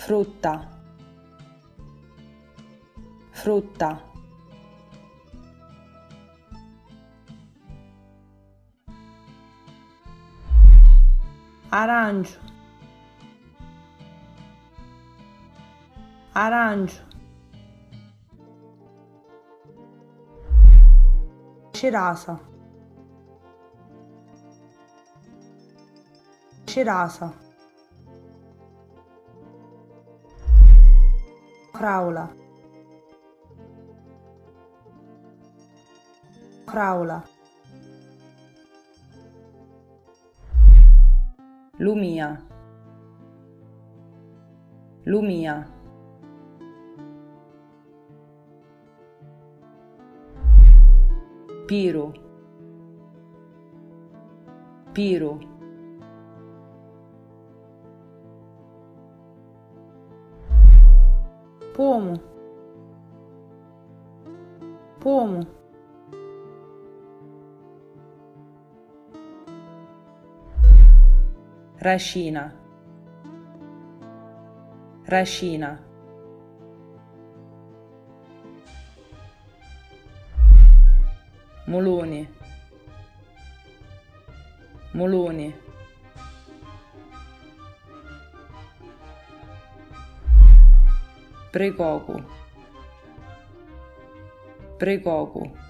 frutta, frutta, arancio, arancio, cerasa, cerasa, fraula, fraula, lumia, lumia, piro, piro, pomo, pomo, racina, racina, molone, molone, precoco, precoco,